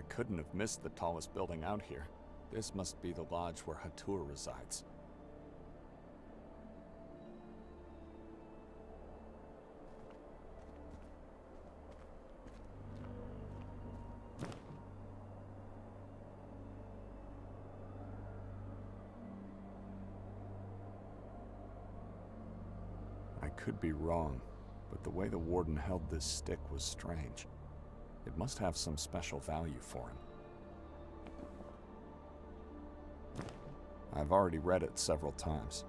I couldn't have missed the tallest building out here. This must be the lodge where Hatur resides. I could be wrong, but the way the warden held this stick was strange. It must have some special value for him. I've already read it several times.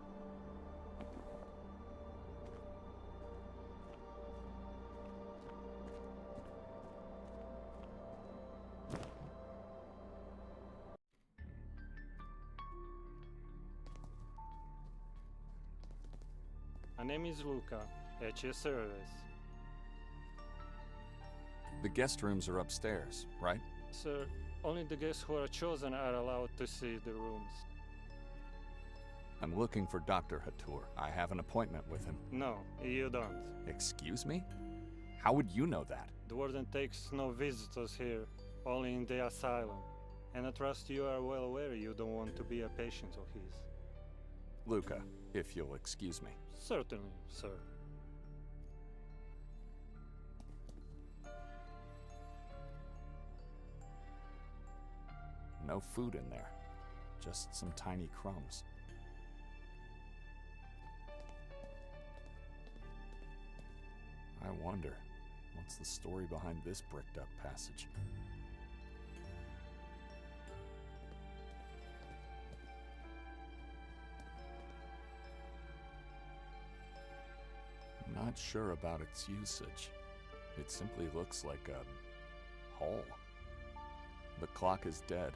My name is Luca, at your service. The guest rooms are upstairs, right? Sir, only the guests who are chosen are allowed to see the rooms. I'm looking for Dr. Hatur. I have an appointment with him. No, you don't. Excuse me? How would you know that? The warden takes no visitors here, only in the asylum. And I trust you are well aware you don't want to be a patient of his. Luca, if you'll excuse me. Certainly, sir. No food in there. Just some tiny crumbs. I wonder, what's the story behind this bricked up passage? Not sure about its usage. It simply looks like a hole. The clock is dead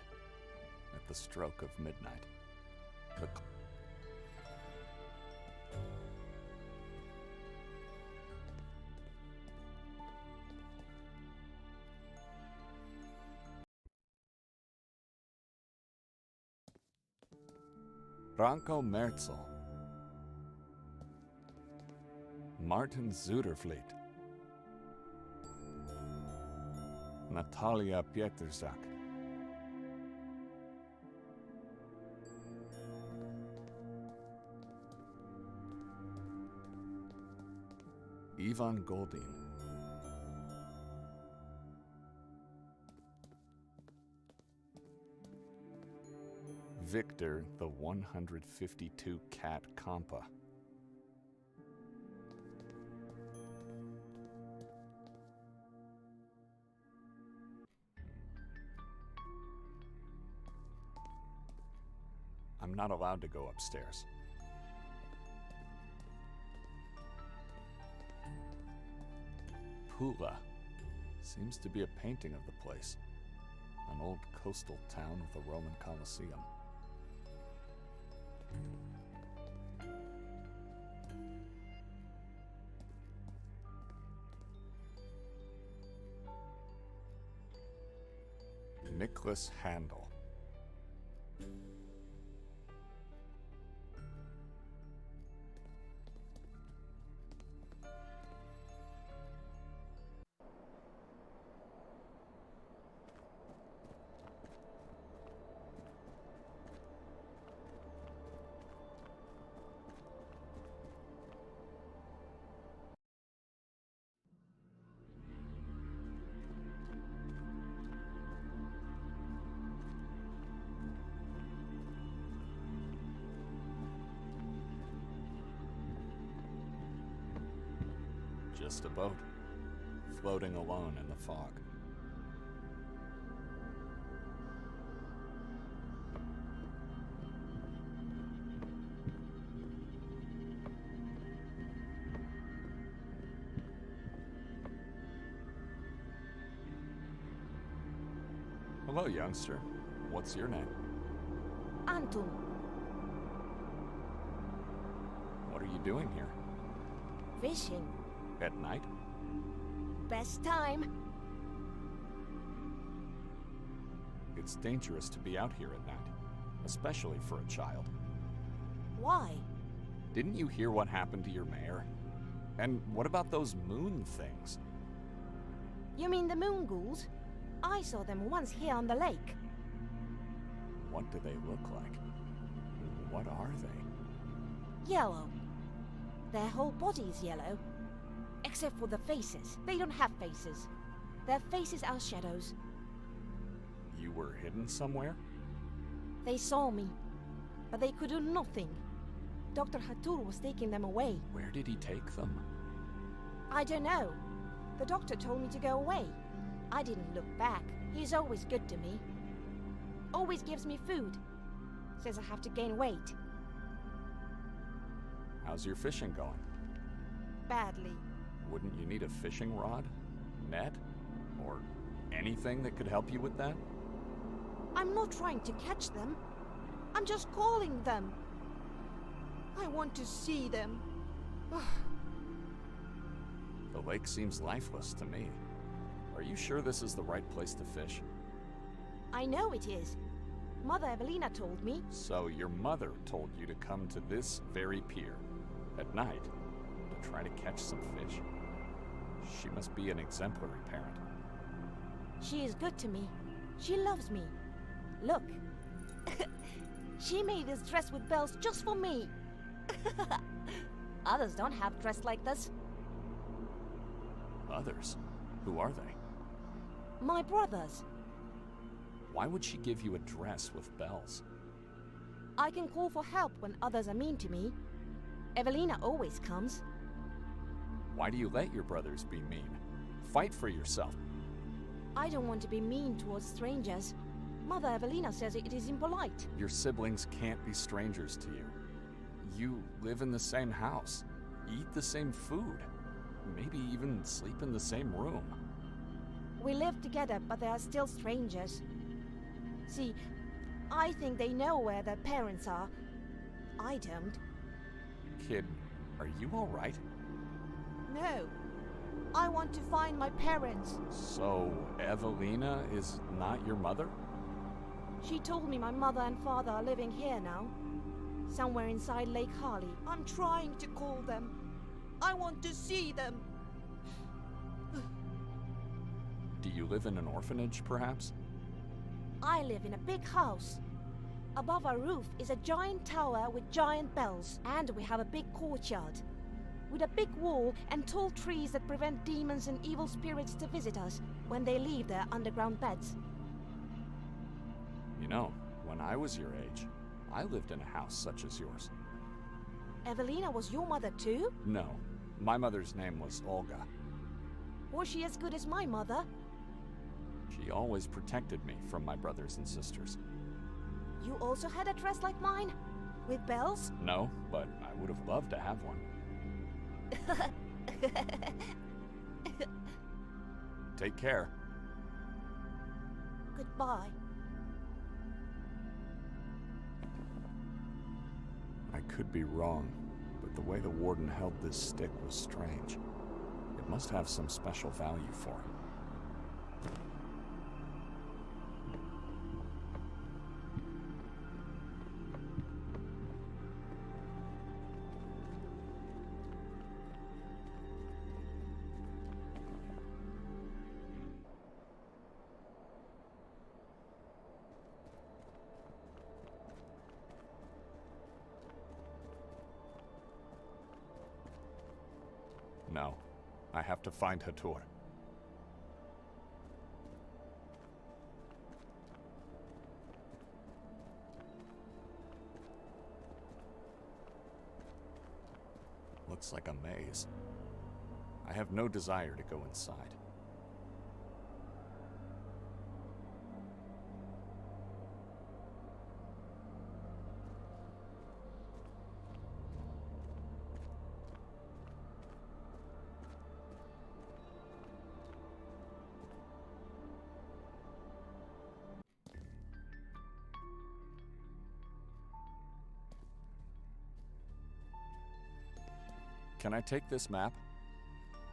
at the stroke of midnight. Branko Merzel. Martin Zudervliet. Natalia Pietrzak. Ivan Goldin. Victor the 152 Cat Compa. I'm not allowed to go upstairs. Pula. Seems to be a painting of the place. An old coastal town with a Roman Colosseum. Nicholas Handel. Just a boat, floating alone in the fog. Hello, youngster. What's your name? Anton. What are you doing here? Fishing. At night? Best time. It's dangerous to be out here at night, especially for a child. Why? Didn't you hear what happened to your mare? And what about those moon things? You mean the moon ghouls? I saw them once here on the lake. What do they look like? What are they? Yellow. Their whole body is yellow. Except for the faces. They don't have faces. Their faces are shadows. You were hidden somewhere? They saw me, but they could do nothing. Dr. Hatur was taking them away. Where did he take them? I don't know. The doctor told me to go away. I didn't look back. He's always good to me. Always gives me food. Says I have to gain weight. How's your fishing going? Badly. Wouldn't you need a fishing rod, net, or anything that could help you with that? I'm not trying to catch them. I'm just calling them. I want to see them. The lake seems lifeless to me. Are you sure this is the right place to fish? I know it is. Mother Evelina told me. So your mother told you to come to this very pier at night to try to catch some fish? She must be an exemplary parent. She is good to me. She loves me. Look. She made this dress with bells just for me. Others don't have dress like this. Others? Who are they? My brothers. Why would she give you a dress with bells? I can call for help when others are mean to me. Evelina always comes. Why do you let your brothers be mean? Fight for yourself. I don't want to be mean towards strangers. Mother Evelina says it is impolite. Your siblings can't be strangers to you. You live in the same house, eat the same food, maybe even sleep in the same room. We live together, but they are still strangers. See, I think they know where their parents are. I don't. Kid, are you all right? No. I want to find my parents. So, Evelina is not your mother? She told me my mother and father are living here now. Somewhere inside Lake Harley. I'm trying to call them. I want to see them. Do you live in an orphanage, perhaps? I live in a big house. Above our roof is a giant tower with giant bells. And we have a big courtyard. With a big wall and tall trees that prevent demons and evil spirits to visit us when they leave their underground beds. You know, when I was your age, I lived in a house such as yours. Evelina was your mother too? No, my mother's name was Olga. Was she as good as my mother? She always protected me from my brothers and sisters. You also had a dress like mine? With bells? No, but I would have loved to have one. Take care. Goodbye. I could be wrong, but the way the warden held this stick was strange. It must have some special value for him. No, I have to find Hatur. Looks like a maze. I have no desire to go inside. Can I take this map?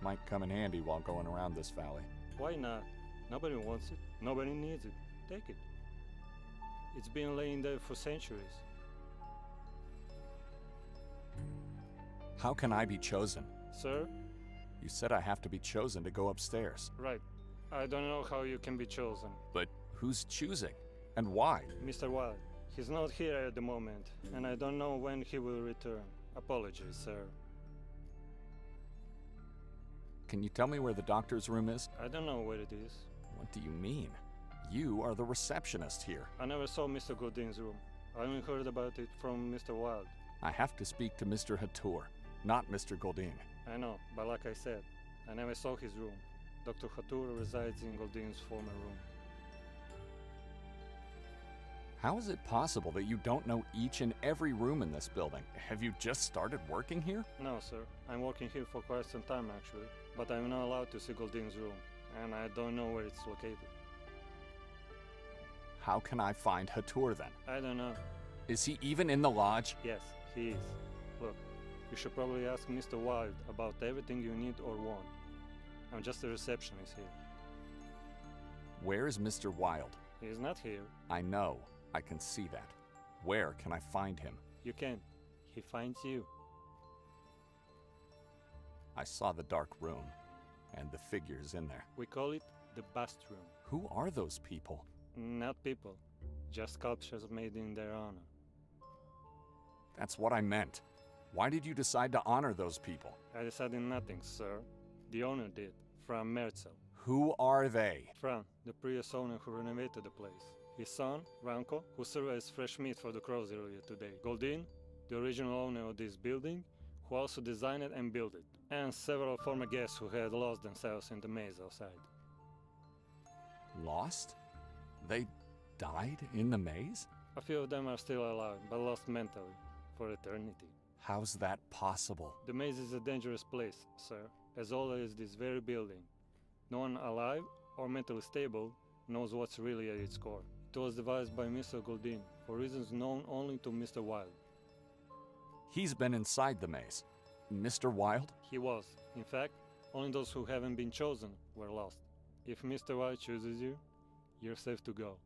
Might come in handy while going around this valley. Why not? Nobody wants it. Nobody needs it. Take it. It's been laying there for centuries. How can I be chosen? Sir? You said I have to be chosen to go upstairs. Right. I don't know how you can be chosen. But who's choosing? And why? Mr. Wild, he's not here at the moment, and I don't know when he will return. Apologies, sir. Can you tell me where the doctor's room is? I don't know where it is. What do you mean? You are the receptionist here. I never saw Mr. Godin's room. I only heard about it from Mr. Wild. I have to speak to Mr. Hatur, not Mr. Goldin. I know, but like I said, I never saw his room. Dr. Hatur resides in Godin's former room. How is it possible that you don't know each and every room in this building? Have you just started working here? No, sir. I'm working here for quite some time, actually. But I'm not allowed to see Godin's room, and I don't know where it's located. How can I find Hatur then? I don't know. Is he even in the lodge? Yes, he is. Look, you should probably ask Mr. Wild about everything you need or want. I'm just a receptionist here. Where is Mr. Wild? He's not here. I know. I can see that. Where can I find him? You can. He finds you. I saw the dark room and the figures in there. We call it the bust room. Who are those people? Not people, just sculptures made in their honor. That's what I meant. Why did you decide to honor those people? I decided nothing, sir. The owner did, Fran Merzel. Who are they? Fran, the previous owner who renovated the place. His son, Ranko, who served as fresh meat for the crows earlier today. Goldin, the original owner of this building, who also designed it and built it. And several former guests who had lost themselves in the maze outside. Lost? They died in the maze? A few of them are still alive, but lost mentally, for eternity. How's that possible? The maze is a dangerous place, sir, as old as this very building. No one alive or mentally stable knows what's really at its core. It was devised by Mr. Goldin, for reasons known only to Mr. Wild. He's been inside the maze. Mr. Wild? He was. In fact, only those who haven't been chosen were lost. If Mr. Wild chooses you, you're safe to go.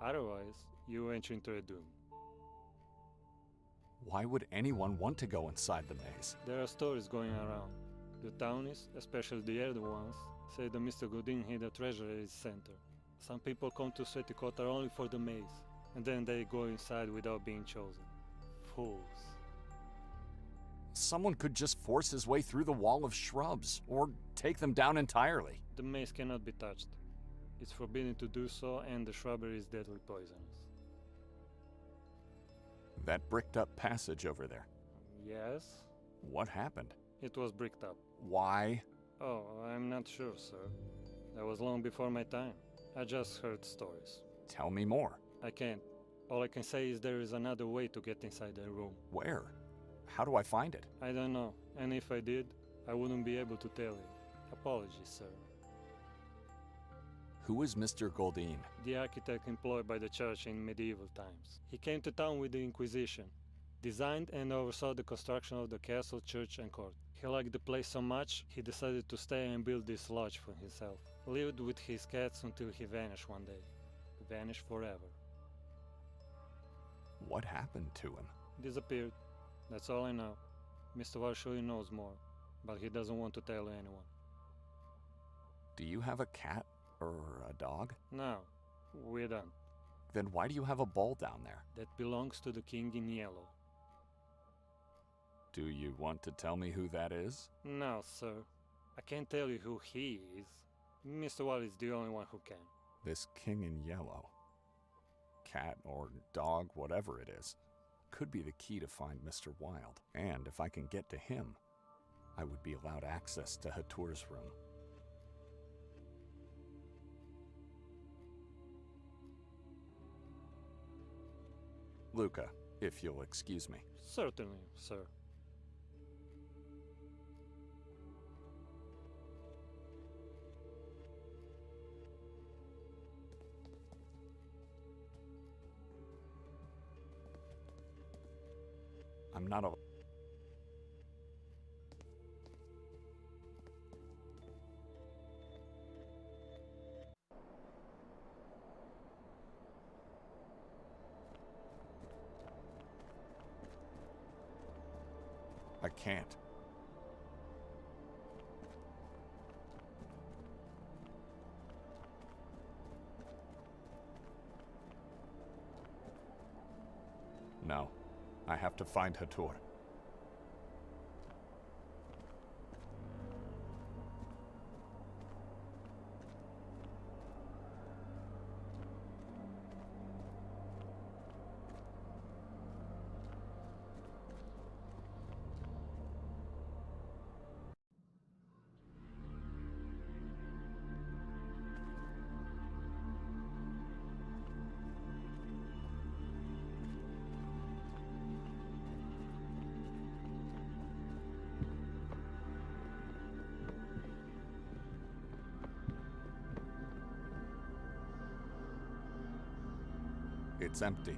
Otherwise, you enter into a doom. Why would anyone want to go inside the maze? There are stories going around. The townies, especially the elder ones, say that Mr. Godin hid a treasure at its center. Some people come to Sweaty Kotar only for the maze, and then they go inside without being chosen. Fools. Someone could just force his way through the wall of shrubs, or take them down entirely. The maze cannot be touched. It's forbidden to do so, and the shrubbery is deadly poisonous. That bricked up passage over there. Yes? What happened? It was bricked up. Why? Oh, I'm not sure, sir. That was long before my time. I just heard stories. Tell me more. I can't. All I can say is there is another way to get inside the room. Where? How do I find it? I don't know, and if I did, I wouldn't be able to tell you. Apologies, sir. Who is Mr. Goldin? The architect employed by the church in medieval times. He came to town with the Inquisition, designed and oversaw the construction of the castle, church, and court. He liked the place so much, he decided to stay and build this lodge for himself. Lived with his cats until he vanished one day. Vanished forever. What happened to him? Disappeared. That's all I know. Mr. Warshuli knows more, but he doesn't want to tell anyone. Do you have a cat or a dog? No, we don't. Then why do you have a bowl down there? That belongs to the king in yellow. Do you want to tell me who that is? No, sir. I can't tell you who he is. Mr. Wild is the only one who can. This king in yellow, cat or dog, whatever it is, could be the key to find Mr. Wild. And if I can get to him, I would be allowed access to Hatur's room. Luca, if you'll excuse me. Certainly, sir. I'm not a... I can't. No, I have to find Hatur. It's empty.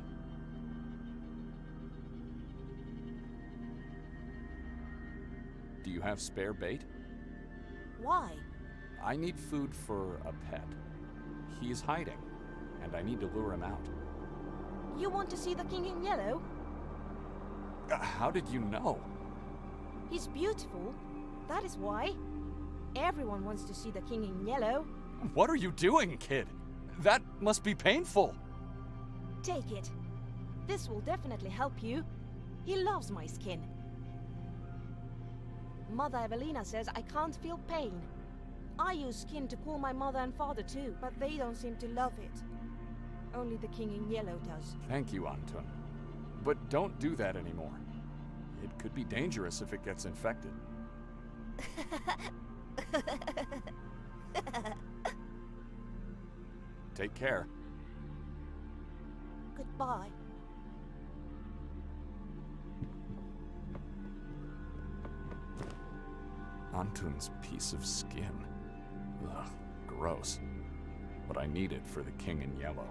Do you have spare bait? Why? I need food for a pet. He's hiding, and I need to lure him out. You want to see the king in yellow? How did you know? He's beautiful. That is why. Everyone wants to see the king in yellow. What are you doing, kid? That must be painful. Take it. This will definitely help you. He loves my skin. Mother Evelina says I can't feel pain. I use skin to cool my mother and father too, but they don't seem to love it. Only the king in yellow does. Thank you, Antun. But don't do that anymore. It could be dangerous if it gets infected. Take care. Goodbye. Antun's piece of skin. Ugh, gross. But I need it for the king in yellow.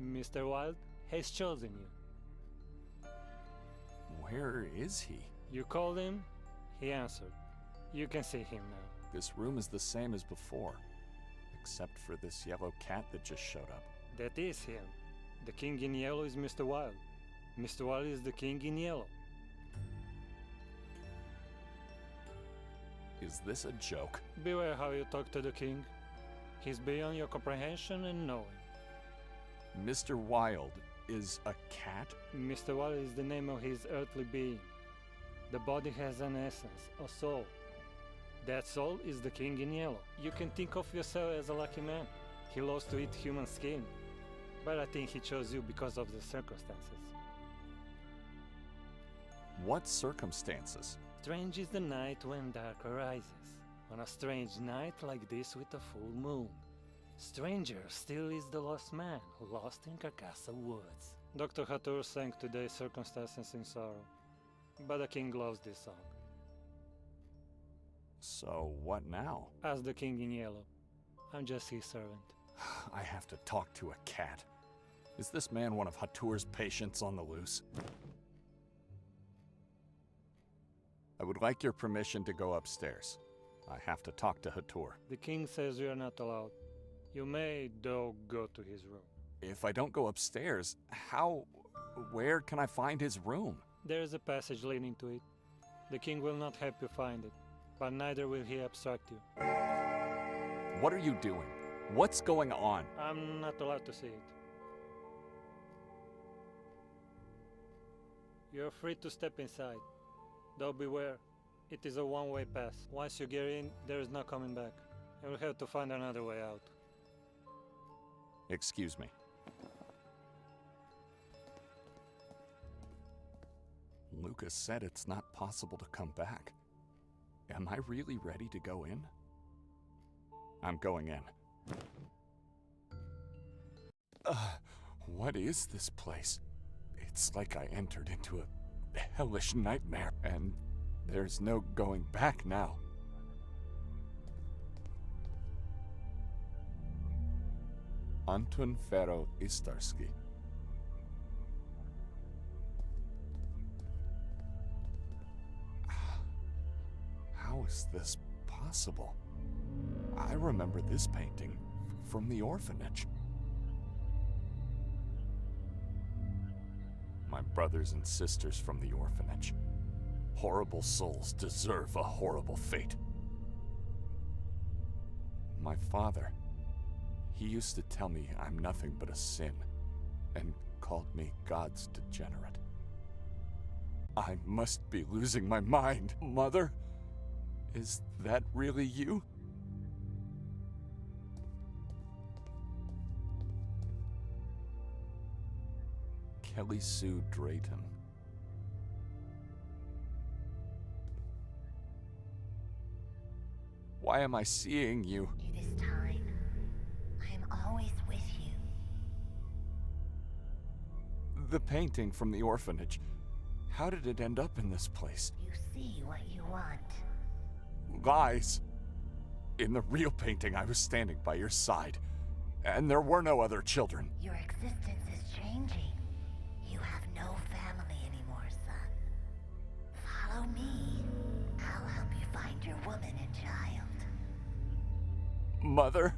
Mr. Wilde has chosen you. Where is he? You called him, he answered. You can see him now. This room is the same as before, except for this yellow cat that just showed up. That is him. The king in yellow is Mr. Wilde. Mr. Wilde is the king in yellow. Is this a joke? Beware how you talk to the king. He's beyond your comprehension and knowing. Mr. Wilde is a cat? Mr. Wilde is the name of his earthly being. The body has an essence, a soul. That soul is the king in yellow. You can think of yourself as a lucky man. He loves to eat human skin. But I think he chose you because of the circumstances. What circumstances? Strange is the night when dark arises. On a strange night like this with a full moon. Stranger still is the lost man lost in Carcassa woods. Dr. Hatur sang today's circumstances in sorrow. But the king loves this song. So what now? Ask the king in yellow. I'm just his servant. I have to talk to a cat. Is this man one of Hatur's patients on the loose? I would like your permission to go upstairs. I have to talk to Hatur. The king says you are not allowed. You may, though, go to his room. If I don't go upstairs, where can I find his room? There is a passage leading to it. The king will not help you find it, but neither will he obstruct you. What are you doing? What's going on? I'm not allowed to see it. You're free to step inside. Though beware, it is a one-way pass. Once you get in, there is no coming back. You'll have to find another way out. Excuse me. Lucas said it's not possible to come back. Am I really ready to go in? I'm going in. What is this place? It's like I entered into a hellish nightmare, and there's no going back now. Anton Fero Istarski. How is this possible? I remember this painting from the orphanage. My brothers and sisters from the orphanage. Horrible souls deserve a horrible fate. My father, he used to tell me I'm nothing but a sin, and called me God's degenerate. I must be losing my mind. Mother, is that really you? Kelly Sue Drayton. Why am I seeing you? It is time. I am always with you. The painting from the orphanage. How did it end up in this place? You see what you want. Lies. In the real painting, I was standing by your side, and there were no other children. Your existence is changing. You have no family anymore, son. Follow me. I'll help you find your woman and child. Mother?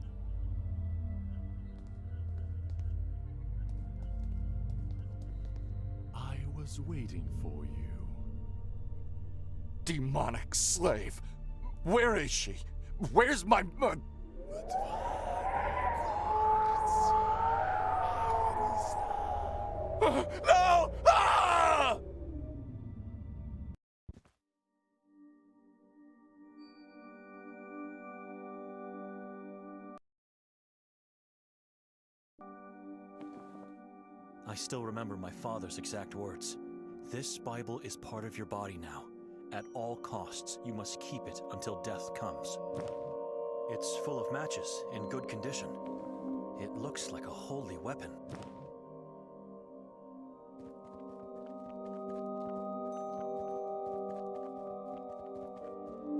I was waiting for you. Demonic slave. Where is she? Where's my... No! Ah! I still remember my father's exact words. This Bible is part of your body now. At all costs, you must keep it until death comes. It's full of matches, in good condition. It looks like a holy weapon.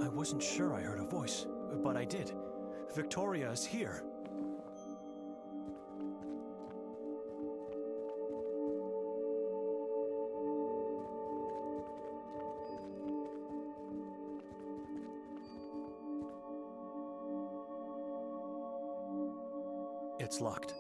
I wasn't sure I heard a voice, but I did. Victoria is here. It's locked.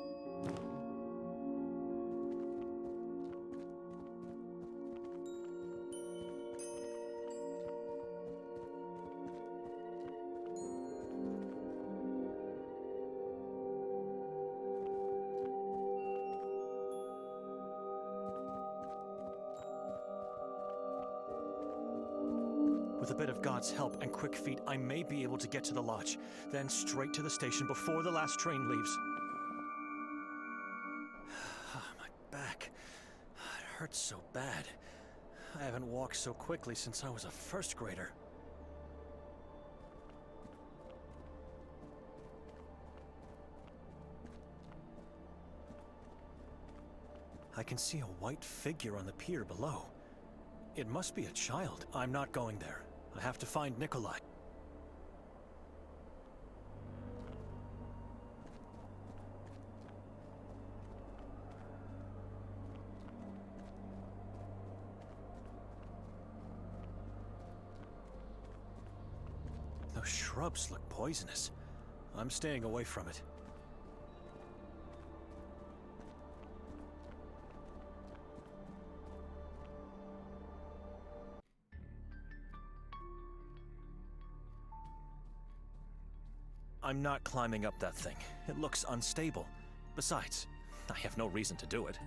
With a bit of God's help and quick feet, I may be able to get to the lodge, then straight to the station before the last train leaves. My back. It hurts so bad. I haven't walked so quickly since I was a first grader. I can see a white figure on the pier below. It must be a child. I'm not going there. I have to find Nikolai. Those shrubs look poisonous. I'm staying away from it. I'm not climbing up that thing. It looks unstable. Besides, I have no reason to do it.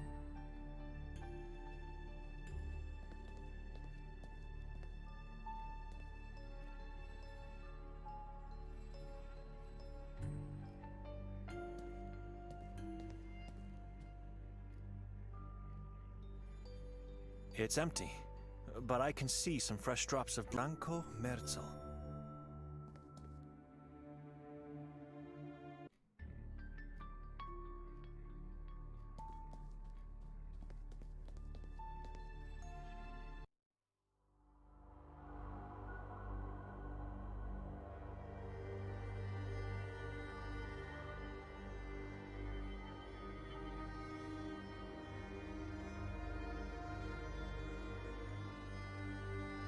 It's empty. but I can see some fresh drops of Blanco Merzel.